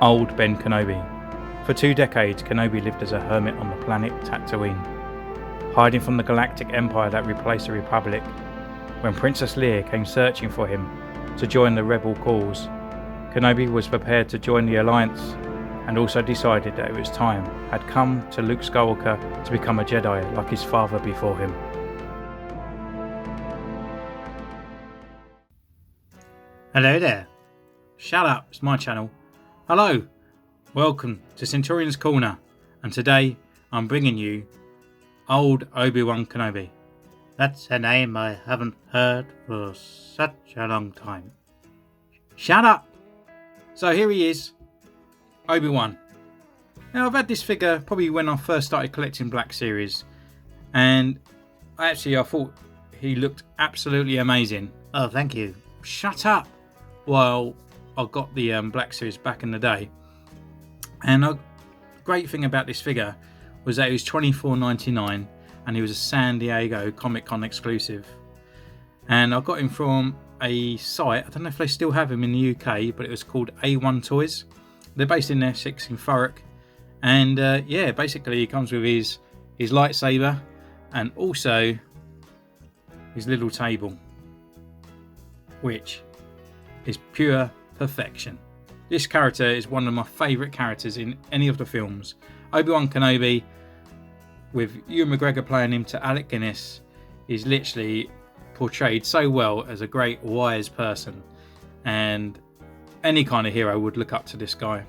Old Ben Kenobi. For 2 decades, Kenobi lived as a hermit on the planet Tatooine, hiding from the galactic empire that replaced the Republic. When Princess Leia came searching for him to join the rebel cause, Kenobi was prepared to join the Alliance and also decided that it was time had come to Luke Skywalker to become a Jedi like his father before him. Hello there. Shut up, it's my channel. Hello, welcome to Centurion's Corner, and today I'm bringing you Old Obi-Wan Kenobi. That's a name I haven't heard for such a long time. Shut up! So here he is, Obi-Wan. Now I've had this figure probably when I first started collecting Black Series, and I thought he looked absolutely amazing. Oh, thank you. Shut up! Well, I got the Black Series back in the day, and the great thing about this figure was that it was $24.99 and he was a San Diego Comic Con exclusive, and I got him from a site, I don't know if they still have him in the UK, but it was called A1 Toys. They're based in Essex in Thurrock, and basically he comes with his lightsaber and also his little table, which is pure perfection. This character is one of my favourite characters in any of the films. Obi-Wan Kenobi, with Ewan McGregor playing him to Alec Guinness, is literally portrayed so well as a great wise person, and any kind of hero would look up to this guy.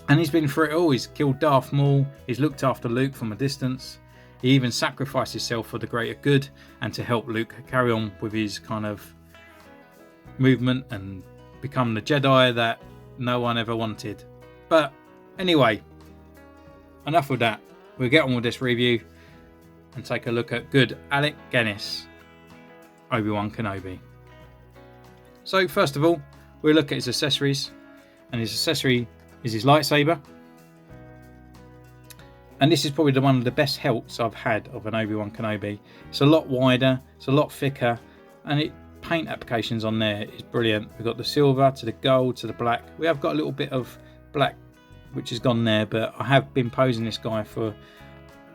And he's been through it all. He's killed Darth Maul, he's looked after Luke from a distance, he even sacrificed himself for the greater good and to help Luke carry on with his kind of movement and become the Jedi that no one ever wanted. But anyway, enough of that. We'll get on with this review and take a look at good Alec Guinness Obi-Wan Kenobi. So first of all, we'll look at his accessories, and his accessory is his lightsaber, and this is probably one of the best hilts I've had of an Obi-Wan Kenobi. It's a lot wider, it's a lot thicker, and paint applications on there is brilliant. We've got the silver to the gold to the black. We have got a little bit of black which has gone there, but I have been posing this guy for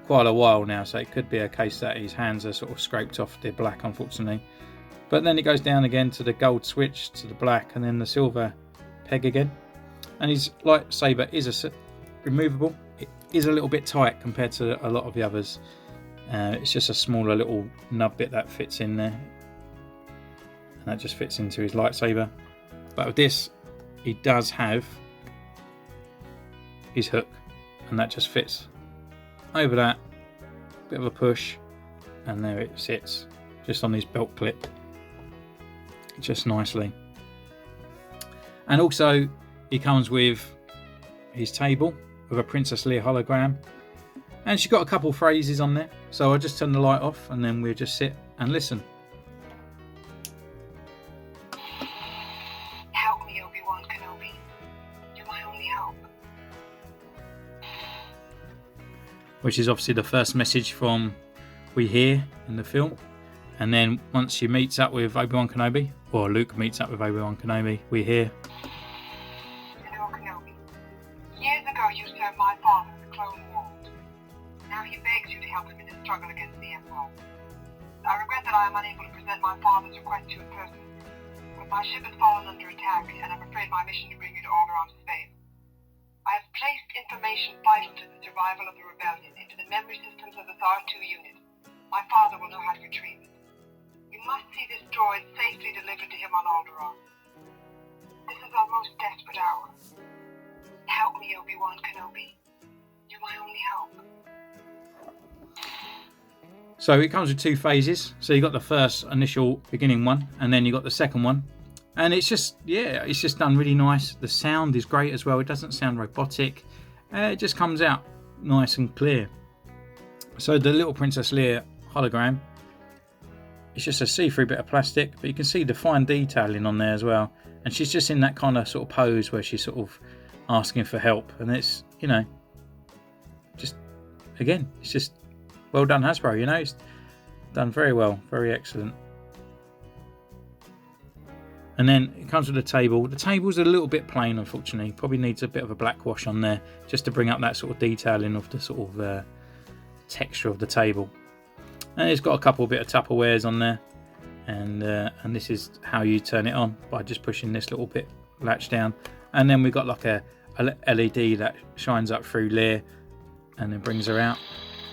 quite a while now, so it could be a case that his hands are sort of scraped off the black, unfortunately. But then it goes down again to the gold switch to the black, and then the silver peg again. And his lightsaber is removable. It is a little bit tight compared to a lot of the others. It's just a smaller little nub bit that fits in there, and that just fits into his lightsaber. But with this, he does have his hook, and that just fits over that, bit of a push, and there it sits just on his belt clip, just nicely. And also he comes with his table with a Princess Leia hologram, and she's got a couple phrases on there, so I'll just turn the light off and then we'll just sit and listen. Help me, Obi-Wan Kenobi. You're my only hope. Which is obviously the first message from we hear in the film. And then once she meets up with Obi-Wan Kenobi, or Luke meets up with Obi-Wan Kenobi, we hear, Hello, Kenobi. Years ago you served my father in the Clone Wars. Now he begs you to help him in his struggle against the Empire. I regret that I am unable to present my father's request to you in person, but my ship has fallen under attack, and I'm afraid my mission to bring you to Alderaan space. I have placed information vital to the survival of the rebellion into the memory systems of the SAR-2 unit. My father will know how to retrieve it. You must see this droid safely delivered to him on Alderaan. This is our most desperate hour. Help me, Obi-Wan Kenobi. You're my only hope. So it comes with 2 phases. So you got the first initial beginning one, and then you got the second one. And it's just done really nice. The sound is great as well. It doesn't sound robotic. It just comes out nice and clear. So the little Princess Leia hologram, it's just a see-through bit of plastic, but you can see the fine detailing on there as well. And she's just in that kind of sort of pose where she's sort of asking for help. And it's, just, again, it's just well done, Hasbro. It's done very well, very excellent. And then it comes with a table. The table's a little bit plain, unfortunately. Probably needs a bit of a black wash on there just to bring up that sort of detailing of the sort of texture of the table. And it's got a couple bit of Tupperwares on there. And this is how you turn it on, by just pushing this little bit latch down. And then we've got like a LED that shines up through Leia and then brings her out.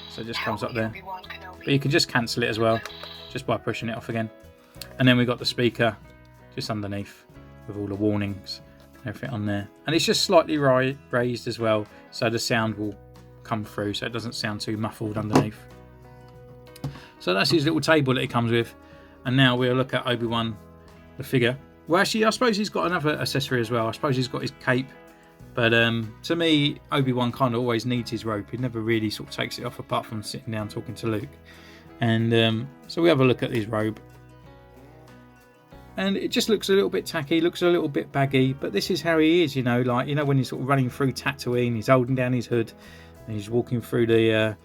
So it just comes up there. But you can just cancel it as well, just by pushing it off again. And then we've got the speaker just underneath with all the warnings and everything on there. And it's just slightly raised as well, so the sound will come through, so it doesn't sound too muffled underneath. So that's his little table that he comes with. And now we'll look at Obi-Wan, the figure. Well, actually, I suppose he's got another accessory as well. I suppose he's got his cape. But to me, Obi-Wan kind of always needs his robe. He never really sort of takes it off, apart from sitting down talking to Luke. And so we have a look at his robe. And it just looks a little bit tacky, looks a little bit baggy, but this is how he is, like, when he's sort of running through Tatooine, he's holding down his hood, and he's walking through the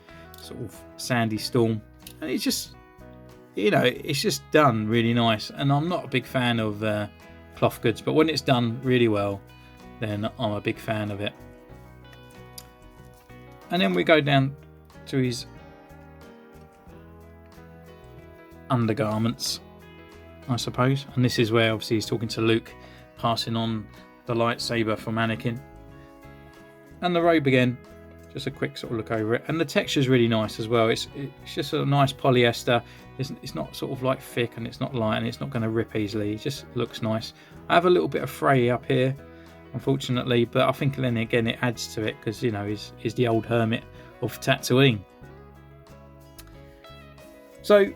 sort of sandy storm. And it's just, it's just done really nice. And I'm not a big fan of cloth goods, but when it's done really well, then I'm a big fan of it. And then we go down to his undergarments, I suppose, and this is where obviously he's talking to Luke, passing on the lightsaber from Anakin. And the robe again, just a quick sort of look over it, and the texture is really nice as well. It's just a nice polyester. It's not sort of like thick, and it's not light, and it's not going to rip easily. It just looks nice. I have a little bit of fray up here, unfortunately, but I think then again it adds to it because he's the old hermit of Tatooine. So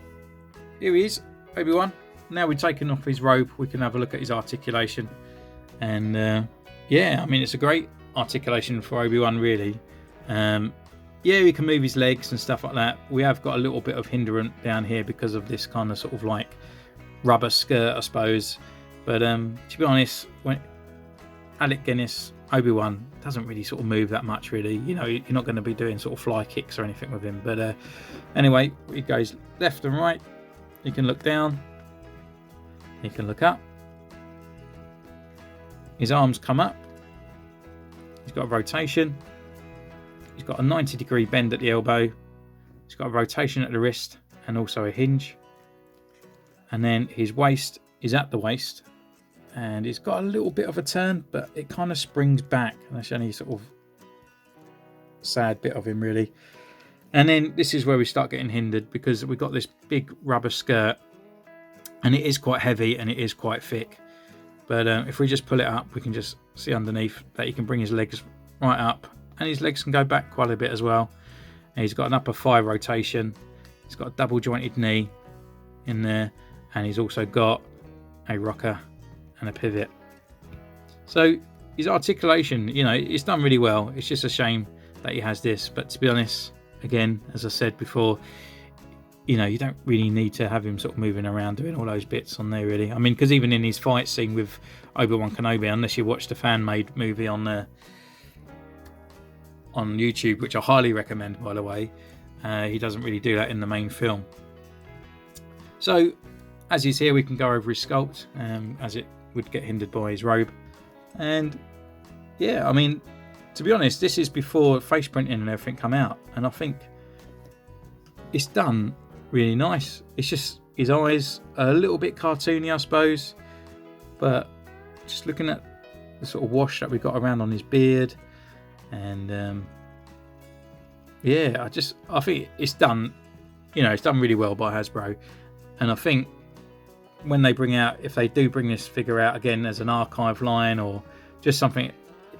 here he is, Obi-Wan. Now we've taken off his robe, we can have a look at his articulation. And it's a great articulation for Obi-Wan, really. He can move his legs and stuff like that. We have got a little bit of hindrance down here because of this kind of sort of like rubber skirt, I suppose. But to be honest, when Alec Guinness, Obi-Wan, doesn't really sort of move that much, really. You're not going to be doing sort of fly kicks or anything with him. But anyway, he goes left and right. You can look down. He can look up. His arms come up. He's got a rotation. He's got a 90-degree bend at the elbow. He's got a rotation at the wrist and also a hinge. And then his waist is at the waist. And it's got a little bit of a turn, but it kind of springs back. And that's the only sort of sad bit of him, really. And then this is where we start getting hindered because we've got this big rubber skirt. And it is quite heavy and it is quite thick. But if we just pull it up, we can just see underneath that he can bring his legs right up. And his legs can go back quite a bit as well. And he's got an upper thigh rotation. He's got a double jointed knee in there. And he's also got a rocker and a pivot. So his articulation, it's done really well. It's just a shame that he has this. But to be honest, again, as I said before, you don't really need to have him sort of moving around doing all those bits on there, really. I mean, because even in his fight scene with Obi-Wan Kenobi, unless you watch the fan-made movie on YouTube, which I highly recommend, by the way, he doesn't really do that in the main film. So, as he's here, we can go over his sculpt, as it would get hindered by his robe. And, yeah, I mean, to be honest, this is before face printing and everything come out. And I think it's done really nice. It's just his eyes are a little bit cartoony, I suppose, but just looking at the sort of wash that we got around on his beard, and I think it's done. It's done really well by Hasbro, and I think when they if they do bring this figure out again as an archive line or just something,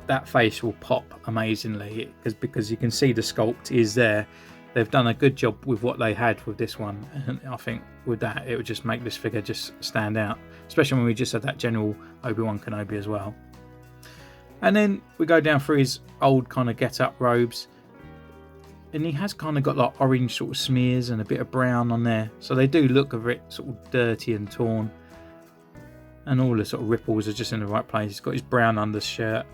that face will pop amazingly because you can see the sculpt is there. They've done a good job with what they had with this one, and I think with that it would just make this figure just stand out, especially when we just had that general Obi-Wan Kenobi as well. And then we go down through his old kind of get-up robes, and he has kind of got like orange sort of smears and a bit of brown on there, so they do look a bit sort of dirty and torn, and all the sort of ripples are just in the right place. He's got his brown undershirt,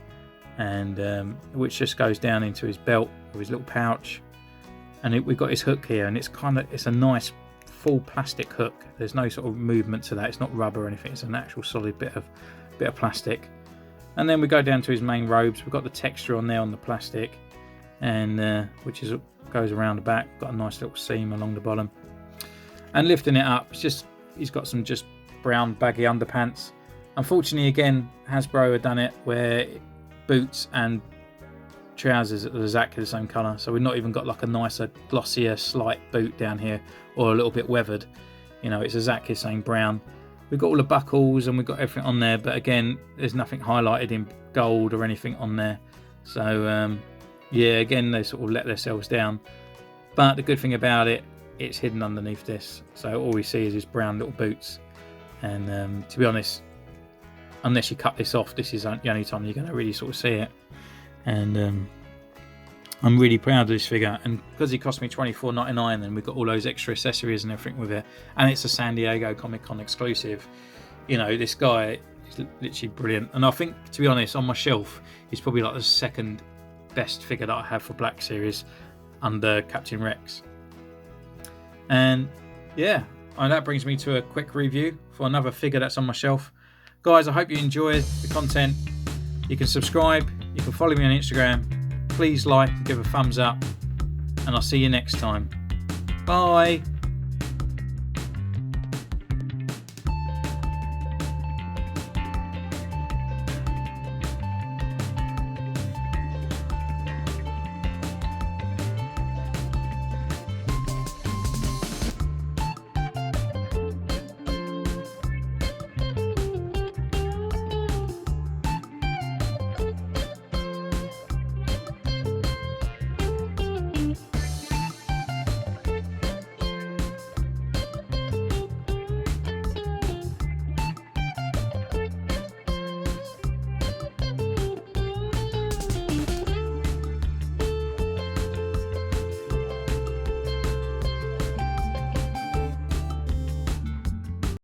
and which just goes down into his belt with his little pouch. And we've got his hook here, and it's a nice full plastic hook. There's no sort of movement to that. It's not rubber or anything. It's an actual solid bit of plastic. And then we go down to his main robes. We've got the texture on there on the plastic, and which goes around the back. Got a nice little seam along the bottom. And lifting it up, he's got some just brown baggy underpants. Unfortunately, again, Hasbro had done it where boots and trousers are exactly the same colour, so we've not even got like a nicer, glossier, slight boot down here, or a little bit weathered. You know, it's exactly the same brown. We've got all the buckles and we've got everything on there, but again, there's nothing highlighted in gold or anything on there. So yeah, again, they sort of let themselves down. But the good thing about it, it's hidden underneath this, so all we see is his brown little boots. And to be honest, unless you cut this off, this is the only time you're going to really sort of see it. And I'm really proud of this figure, and because he cost me $24.99, then we've got all those extra accessories and everything with it, and it's a San Diego Comic-Con exclusive. You know, this guy is literally brilliant, and I think, to be honest, on my shelf he's probably like the second best figure that I have for Black Series under Captain Rex. And yeah, and that brings me to a quick review for another figure that's on my shelf. Guys, I hope you enjoy the content. You can subscribe, you can follow me on Instagram. Please like and give a thumbs up, and I'll see you next time. Bye.